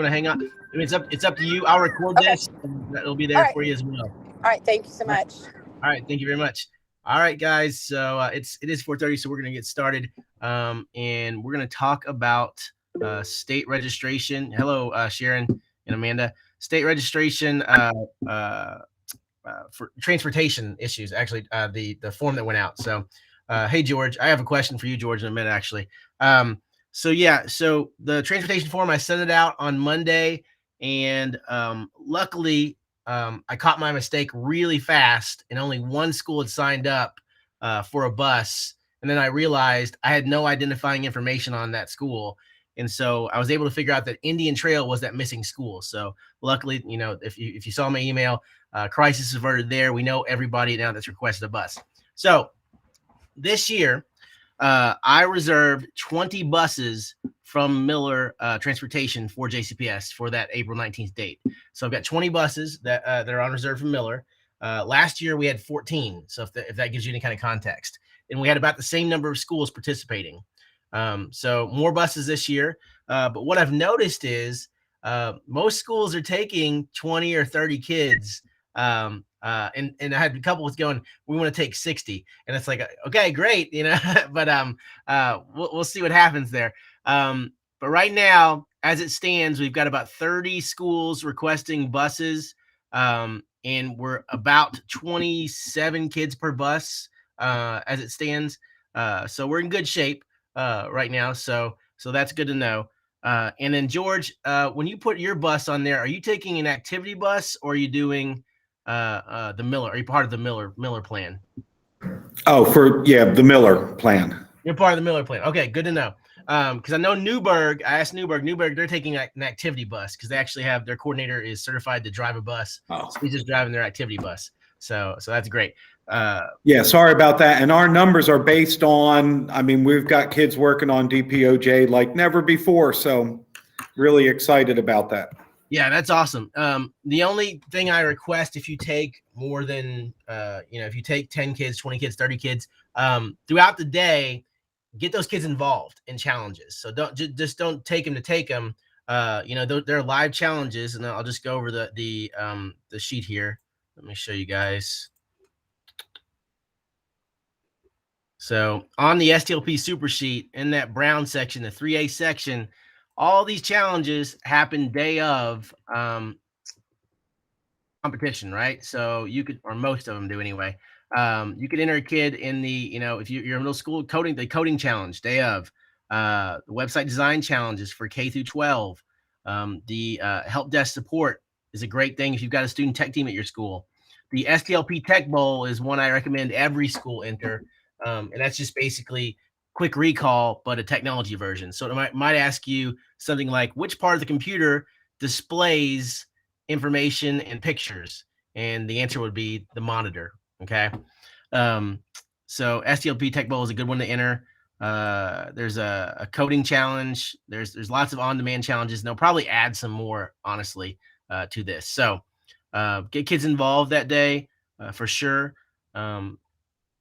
to hang on? I mean, it's up to you. I'll record Okay. this, and it'll be All there right. for you as well. All right. Thank you so All right. much. All right. Thank you very much. All right, guys. So it is 4:30, so we're gonna get started. And we're gonna talk about state registration. Hello, Sharon and Amanda. State registration uh, for transportation issues. Actually, the form that went out. So, hey George, I have a question for you, George, in a minute. Actually, so the transportation form, I sent it out on Monday, and luckily, I caught my mistake really fast, and only one school had signed up for a bus, and then I realized I had no identifying information on that school. And so I was able to figure out that Indian Trail was that missing school. So luckily, if you saw my email, crisis averted there. We know everybody now that's requested a bus. So this year, I reserved 20 buses from Miller Transportation for JCPS for that April 19th date. So I've got 20 buses that are on reserve from Miller. Last year we had 14. So if that gives you any kind of context, and we had about the same number of schools participating. So more buses this year. But what I've noticed is most schools are taking 20 or 30 kids. And I had a couple was going, we want to take 60, and it's like, okay, great, but we'll see what happens there. But right now, as it stands, we've got about 30 schools requesting buses, and we're about 27 kids per bus as it stands. So we're in good shape right now. So that's good to know. And then George, when you put your bus on there, are you taking an activity bus, or are you doing the Miller? Are you part of the Miller plan? Oh, the Miller plan. You're part of the Miller plan. Okay, good to know. Because I know Newburgh. I asked Newburgh, they're taking an activity bus because they actually have their coordinator is certified to drive a bus. Oh. So he's just driving their activity bus. So that's great. Yeah, sorry about that. And our numbers are based on, we've got kids working on DPOJ like never before. So really excited about that. Yeah, that's awesome. The only thing I request, if you take more than, if you take 10 kids, 20 kids, 30 kids, throughout the day, get those kids involved in challenges. So don't take them to take them. They're live challenges, and I'll just go over the sheet here. Let me show you guys. So on the STLP super sheet, in that brown section, the 3A section, all these challenges happen day of competition, right? So you could, or most of them do anyway. You could enter a kid in the, if you're in middle school, the coding challenge day of, the website design challenges for K through 12. The help desk support is a great thing if you've got a student tech team at your school. The STLP Tech Bowl is one I recommend every school enter. And that's just basically quick recall, but a technology version. So it might ask you something like, which part of the computer displays information and pictures? And the answer would be the monitor. Okay. So STLP Tech Bowl is a good one to enter. There's a coding challenge. There's lots of on-demand challenges. And they'll probably add some more, honestly, to this. So get kids involved that day for sure.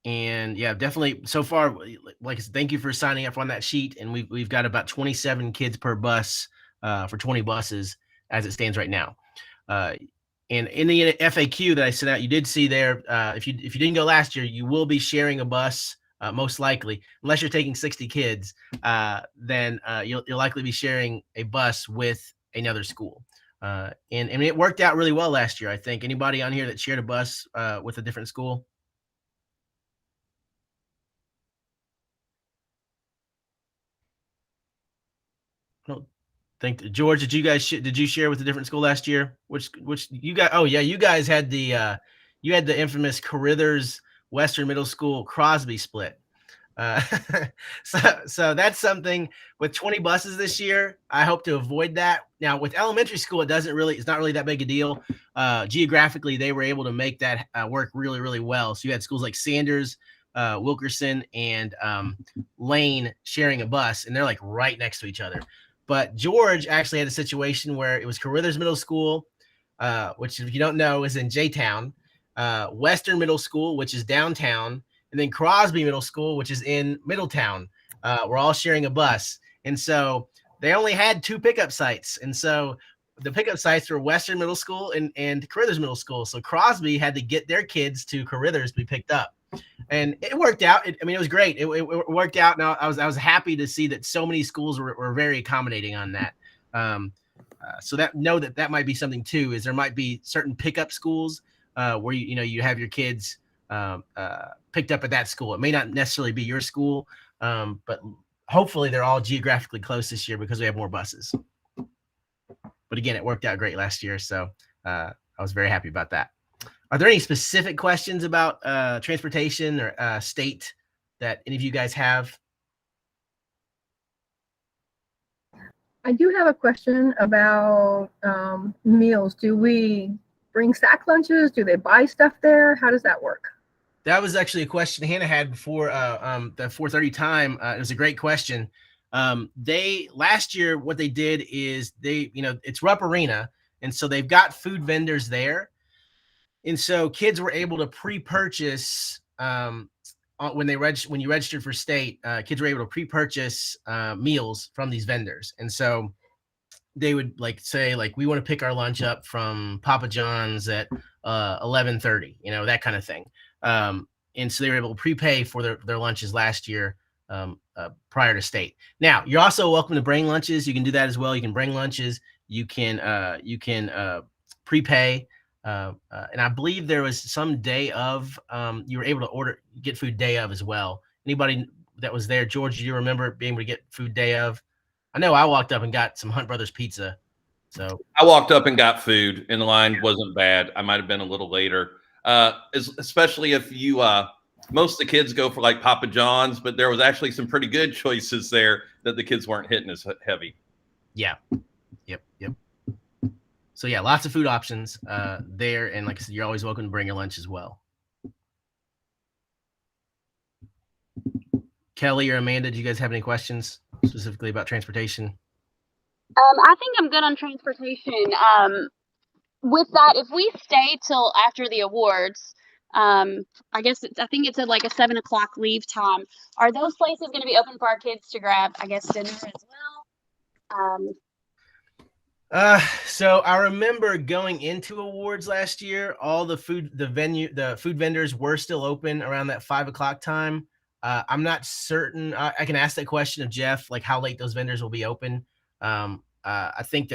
And yeah, definitely so far, like I said, thank you for signing up on that sheet. And we've got about 27 kids per bus for 20 buses as it stands right now. And in the FAQ that I sent out, you did see there, if you didn't go last year, you will be sharing a bus, most likely, unless you're taking 60 kids, then you'll likely be sharing a bus with another school. And it worked out really well last year, I think. Anybody on here that shared a bus with a different school? I don't think, George, did you share with a different school last year? Which you guys? Oh yeah, you guys had the infamous Carithers Western Middle School Crosby split. So that's something with 20 buses this year. I hope to avoid that. Now with elementary school, it's not really that big a deal. Geographically, they were able to make that work really, really well. So you had schools like Sanders, Wilkerson, and Lane sharing a bus, and they're like right next to each other. But George actually had a situation where it was Carithers Middle School, which, if you don't know, is in J-Town, Western Middle School, which is downtown, and then Crosby Middle School, which is in Middletown. We're all sharing a bus. And so they only had 2 pickup sites. And so the pickup sites were Western Middle School and Carruthers Middle School. So Crosby had to get their kids to Carruthers to be picked up. And it worked out. It was great. It worked out. And I was happy to see that so many schools were very accommodating on that. So that might be something too, is there might be certain pickup schools where you have your kids picked up at that school. It may not necessarily be your school, but hopefully they're all geographically close this year because we have more buses. But again, it worked out great last year, so I was very happy about that. Are there any specific questions about transportation or state that any of you guys have? I do have a question about meals. Do we bring sack lunches? Do they buy stuff there? How does that work? That was actually a question Hannah had before the 4:30 time. It was a great question. Last year, what they did is it's Rupp Arena, and so they've got food vendors there. And so kids were able to pre-purchase when you registered for state. Kids were able to pre-purchase meals from these vendors, and so they would say we want to pick our lunch up from Papa John's at 11:30, that kind of thing. And so they were able to prepay for their lunches last year prior to state. Now you're also welcome to bring lunches. You can do that as well. You can bring lunches. You can prepay. And I believe there was some day of you were able to get food day of as well. Anybody that was there, George, do you remember being able to get food day of? I know I walked up and got some Hunt Brothers pizza. So I walked up and got food, and the line wasn't bad. I might have been a little later, especially if you most of the kids go for Papa John's, but there was actually some pretty good choices there that the kids weren't hitting as heavy. Yeah. Yep. So yeah, lots of food options there, and like I said, you're always welcome to bring your lunch as well. Kelly or Amanda, do you guys have any questions specifically about transportation? I think I'm good on transportation. With that, if we stay till after the awards, I think it said a 7:00 leave time. Are those places going to be open for our kids to grab, dinner as well? So I remember going into awards last year, all the food vendors were still open around that 5:00 time. I'm not certain. I can ask that question of Jeff, how late those vendors will be open. I think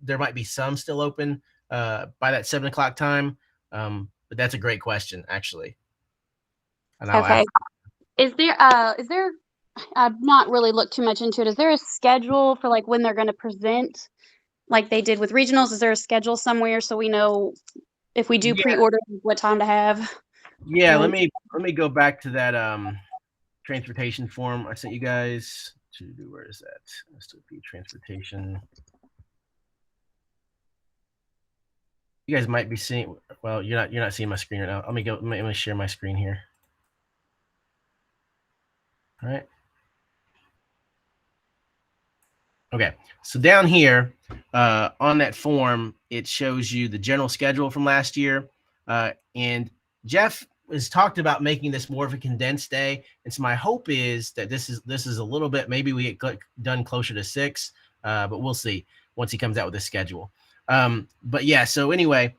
there might be some still open by that 7:00 time. But that's a great question, actually. And okay. Is there I've not really looked too much into it. Is there a schedule for when they're going to present, like they did with regionals? Is there a schedule somewhere so we know if we do pre-order what time to have? Yeah, let me go back to that transportation form I sent you guys to do. Where is that? STLP transportation. You guys might be seeing. Well, you're not seeing my screen right now. Let me share my screen here. All right. Okay, so down here on that form, it shows you the general schedule from last year, and Jeff has talked about making this more of a condensed day, and so my hope is that this is a little bit, maybe we get done closer to 6, but we'll see once he comes out with his schedule. But yeah, so anyway,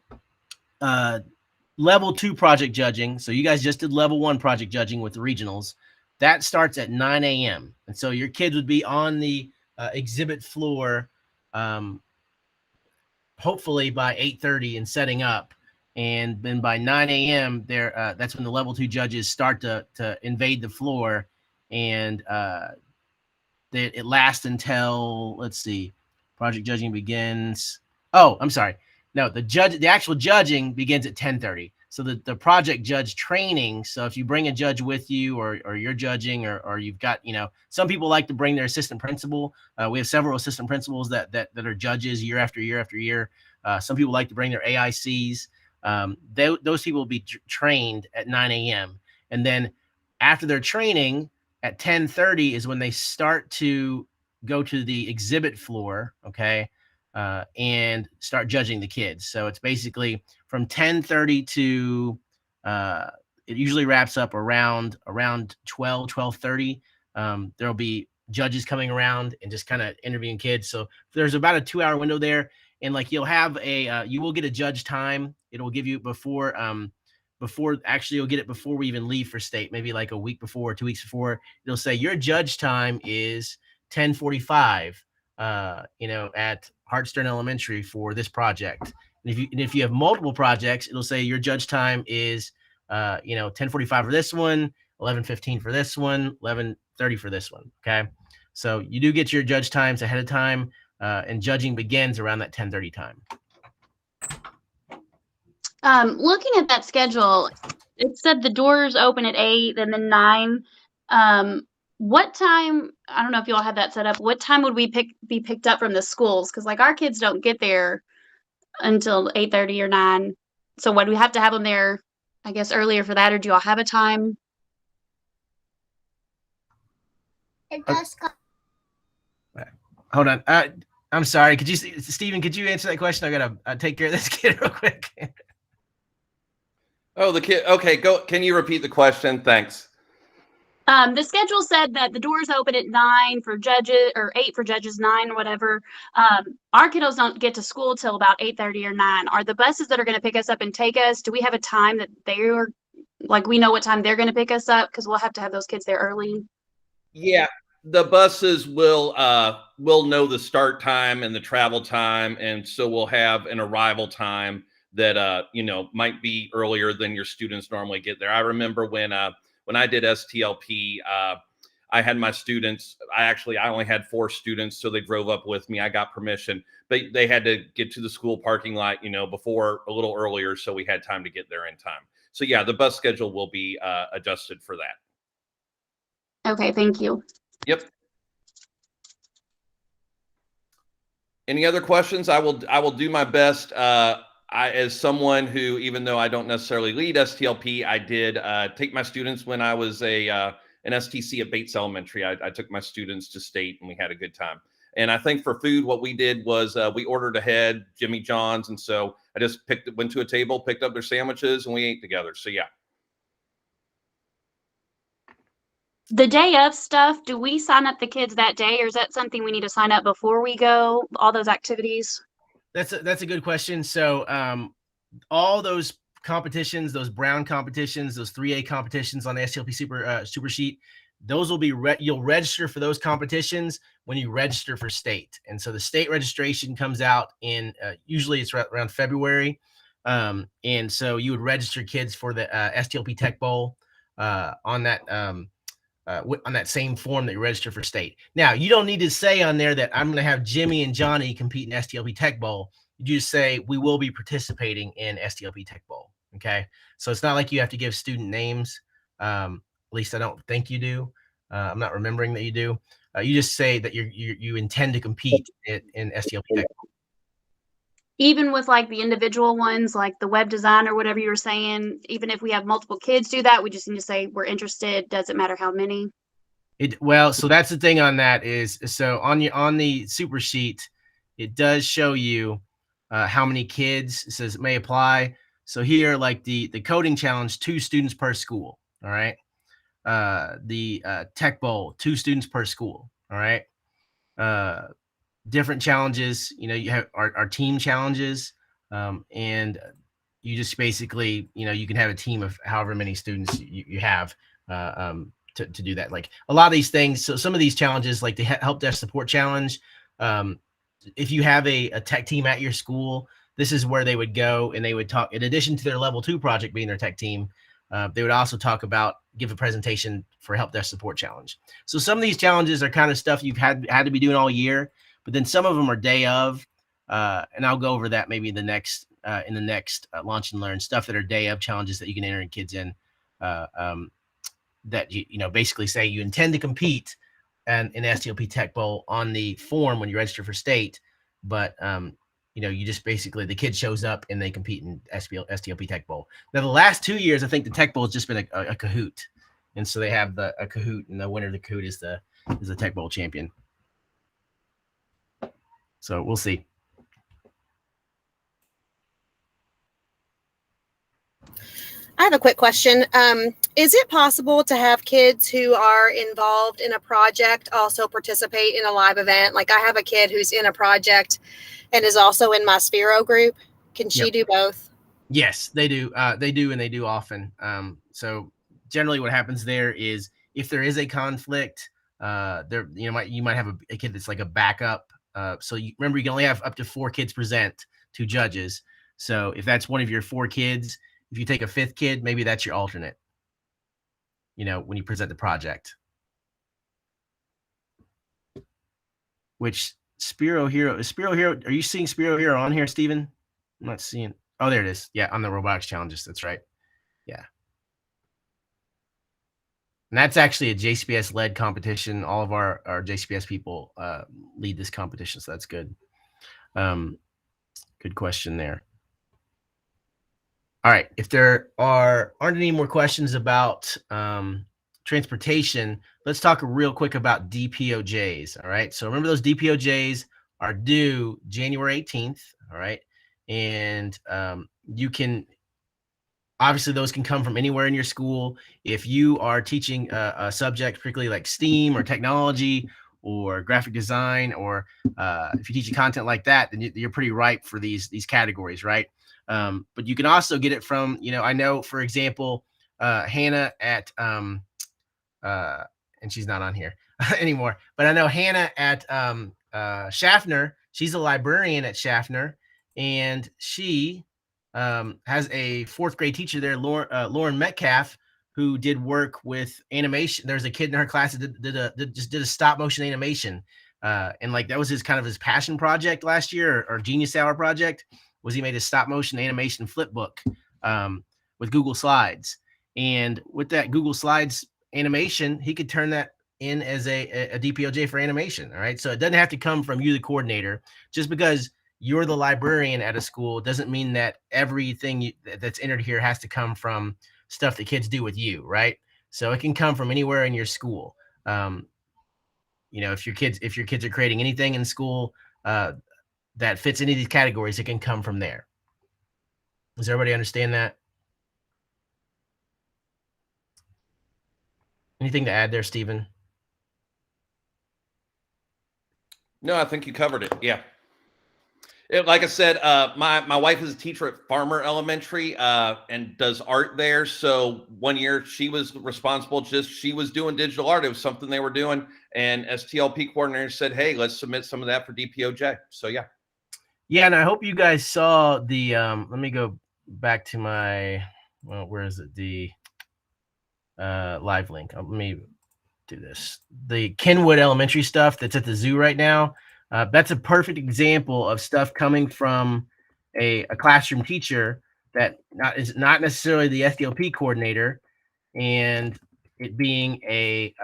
level 2 project judging. So you guys just did level 1 project judging with the regionals. That starts at 9 a.m. And so your kids would be on the exhibit floor, hopefully by 8:30 and setting up. And then by 9 a.m. that's when the level 2 judges start to invade the floor. And it lasts until, let's see, project judging begins. Oh, I'm sorry. No, the actual judging begins at 10:30. So the project judge training. So if you bring a judge with you, or you're judging, or you've got, some people like to bring their assistant principal. We have several assistant principals that are judges year after year after year. Some people like to bring their AICs. Those people will be trained at 9 a.m. And then after their training at 10:30 is when they start to go to the exhibit floor. Okay. And start judging the kids. So it's basically from 10:30 to it usually wraps up around 12:30. There'll be judges coming around and just kind of interviewing kids. So there's about a 2-hour window there, and like you'll have a you will get a judge time. It'll give you before actually you'll get it before we even leave for state, maybe like a week before, 2 weeks before. It'll say your judge time is 10:45, at Hartstern Elementary for this project. And if you have multiple projects, it'll say your judge time is 10:45 for this one, 11:15 for this one, 11:30 for this one. Okay, so you do get your judge times ahead of time, and judging begins around that 10:30 time. Looking at that schedule, it said the doors open at 8 and then 9. What time? I don't know if you all have that set up. What time would we be picked up from the schools? Because like our kids don't get there until 8:30 or 9. So would we have to have them there, I guess, earlier for that, or do you all have a time? It does come. Hold on. I'm sorry. Stephen, could you answer that question? I gotta take care of this kid real quick. Oh, the kid. Okay, go. Can you repeat the question? Thanks. The schedule said that the doors open at 9 for judges, or 8 for judges, 9 or whatever. Our kiddos don't get to school till about 8:30 or 9. Are the buses that are going to pick us up and take us, do we have a time that they're, like, we know what time they're going to pick us up? Because we'll have to have those kids there early. Yeah, the buses will know the start time and the travel time, and so we'll have an arrival time that might be earlier than your students normally get there. I remember when I did STLP, I had my students. I only had 4 students, so they drove up with me. I got permission, but they had to get to the school parking lot, before a little earlier, so we had time to get there in time. So yeah, the bus schedule will be adjusted for that. Okay, thank you. Yep. Any other questions? I will do my best. As someone who, even though I don't necessarily lead STLP, I did take my students when I was an STC at Bates Elementary. I took my students to state, and we had a good time. And I think for food, what we did was we ordered ahead, Jimmy John's, and so I just went to a table, picked up their sandwiches, and we ate together. So yeah. The day of stuff, do we sign up the kids that day, or is that something we need to sign up before we go, all those activities? That's a good question. So all those competitions, those Brown competitions, those 3A competitions on the STLP super sheet, those will be you'll register for those competitions when you register for state. And so the state registration comes out in usually it's around February. And so you would register kids for the STLP Tech Bowl on that same form that you register for state. Now, you don't need to say on there that I'm going to have Jimmy and Johnny compete in STLP Tech Bowl. You just say we will be participating in STLP Tech Bowl. Okay, so it's not like you have to give student names. At least I don't think you do. I'm not remembering that you do. You just say that you intend to compete in STLP Tech Bowl. Even with like the individual ones, like the web design or whatever you were saying, even if we have multiple kids do that, we just need to say we're interested. Doesn't matter how many. So that's the thing on that is, so on the super sheet, it does show you how many kids. It says may apply. So here, like the coding challenge, 2 students per school. All right. The Tech Bowl, 2 students per school. All right. Different challenges, you have our team challenges, and you just basically, you can have a team of however many students you have to do that. Like a lot of these things, so some of these challenges, like the help desk support challenge, if you have a tech team at your school, this is where they would go and they would talk, in addition to their level 2 project being their tech team, they would also give a presentation for help desk support challenge. So some of these challenges are kind of stuff you've had to be doing all year. But then some of them are day of, and I'll go over that maybe in the next Launch and Learn, stuff that are day of challenges that you can enter kids in, that basically say you intend to compete in STLP Tech Bowl on the form when you register for state, but you just basically, the kid shows up and they compete in STLP Tech Bowl. Now the last 2 years, I think the Tech Bowl has just been a Kahoot, and so they have a Kahoot, and the winner of the Kahoot is the Tech Bowl champion. So we'll see. I have a quick question. Is it possible to have kids who are involved in a project also participate in a live event? Like I have a kid who's in a project and is also in my Sphero group. Can she do both? Yes, they do. They do, and they do often. So generally what happens there is if there is a conflict, there you might have a kid that's like a backup. So remember, you can only have up to 4 kids present to judges. So if that's one of your 4 kids, if you take a 5th kid, maybe that's your alternate, when you present the project. Which Spiro Hero, are you seeing Spiro Hero on here, Steven? I'm not seeing. Oh, there it is. Yeah, on the robotics challenges. That's right. Yeah. And that's actually a JCPS led competition. All of our JCPS people lead this competition, so that's good. Good question there. All right. If there aren't any more questions about transportation, let's talk real quick about DPOJs. All right. So remember, those DPOJs are due January 18th. All right. And you can, obviously, those can come from anywhere in your school. If you are teaching a subject, particularly like STEAM or technology or graphic design, or if you're teaching content like that, then you're pretty ripe for these categories, right? But you can also get it from, I know, for example, Hannah at, and she's not on here anymore, but I know Hannah at Schaffner. She's a librarian at Schaffner, and she has a 4th grade teacher there, Lauren Metcalf, who did work with animation. There's a kid in her class that did a stop motion animation, and like that was his passion project last year, or Genius Hour project. Was he made a stop motion animation flip book with Google Slides, and with that Google Slides animation, he could turn that in as a DPOJ for animation. All right, so it doesn't have to come from you, the coordinator. Just because you're the librarian at a school doesn't mean that everything that's entered here has to come from stuff that kids do with you, right? So it can come from anywhere in your school. If your kids are creating anything in school that fits any of these categories, it can come from there. Does everybody understand that? Anything to add there, Stephen? No, I think you covered it. Yeah. Like I said, my wife is a teacher at Farmer Elementary and does art there. So one year she was responsible, she was doing digital art. It was something they were doing. And STLP coordinator said, hey, let's submit some of that for DPOJ. So, yeah. Yeah, and I hope you guys saw the, let me go back to my, where is it? The live link. Let me do this. The Kenwood Elementary stuff that's at the zoo right now. That's a perfect example of stuff coming from a classroom teacher that is not necessarily the STLP coordinator, and it being a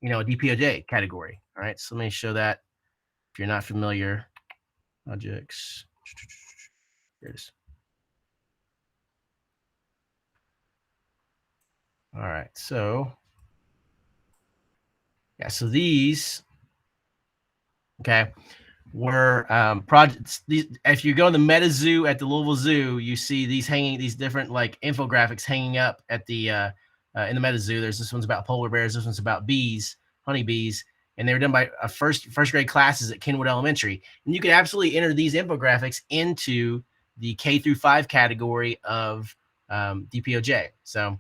DPOJ category. All right, so let me show that if you're not familiar. Projects. Here it is. All right, so yeah, so these, okay, were projects. These, if you go to the Meta Zoo at the Louisville Zoo, you see these different like infographics hanging up at the in the Meta Zoo. This one's about polar bears. This one's about bees, honeybees, and they were done by first grade classes at Kenwood Elementary. And you can absolutely enter these infographics into the K-5 category of DPOJ. So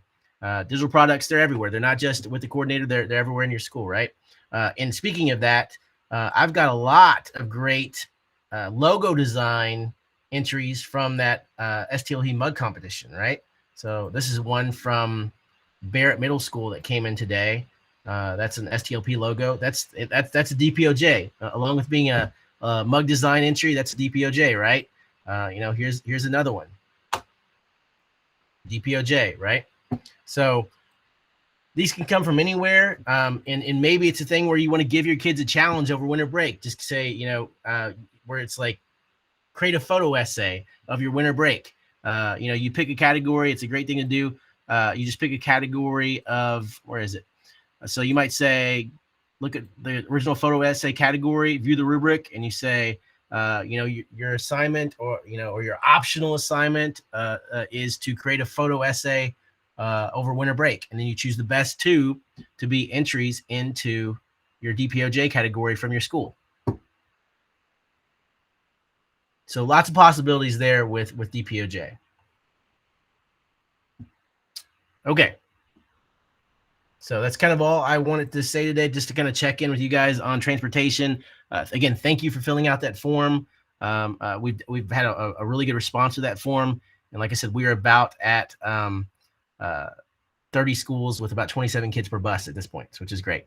digital products, they're everywhere. They're not just with the coordinator. They're everywhere in your school, right? And speaking of that, I've got a lot of great logo design entries from that STLP mug competition, right? So this is one from Barrett Middle School that came in today. That's an STLP logo. That's a DPOJ, along with being a mug design entry. That's a DPOJ, right? Here's another one. DPOJ, right? So these can come from anywhere, and maybe it's a thing where you want to give your kids a challenge over winter break. Just say, where it's like create a photo essay of your winter break. You pick a category. It's a great thing to do. You just pick a category of, where is it? So you might say, look at the original photo essay category, view the rubric, and you say, your assignment or your optional assignment is to create a photo essay over winter break. And then you choose the best 2 to be entries into your DPOJ category from your school. So lots of possibilities there with DPOJ. Okay. So that's kind of all I wanted to say today, just to kind of check in with you guys on transportation. Again, thank you for filling out that form. We've had a really good response to that form. And like I said, we are about at 30 schools with about 27 kids per bus at this point, which is great.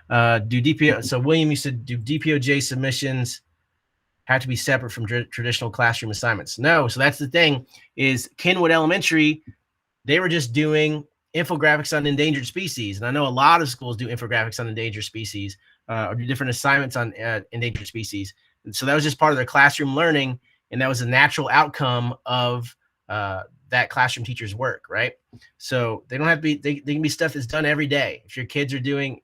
So William, you said, do DPOJ submissions have to be separate from traditional classroom assignments? No. So that's the thing, is Kenwood Elementary, they were just doing infographics on endangered species. And I know a lot of schools do infographics on endangered species, or do different assignments on endangered species. And so that was just part of their classroom learning. And that was a natural outcome of that classroom teacher's work, right? So they don't have to be, they can be stuff that's done every day. If your kids are doing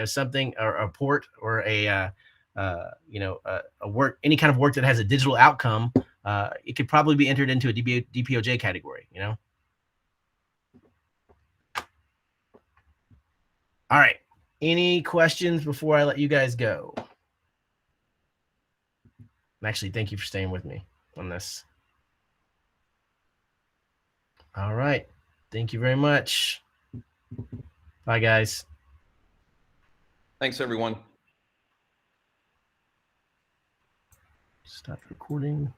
something, or a report, or a work, any kind of work that has a digital outcome, it could probably be entered into a DPOJ category, All right. Any questions before I let you guys go? Actually, thank you for staying with me on this. All right. Thank you very much. Bye, guys. Thanks, everyone. Stop recording.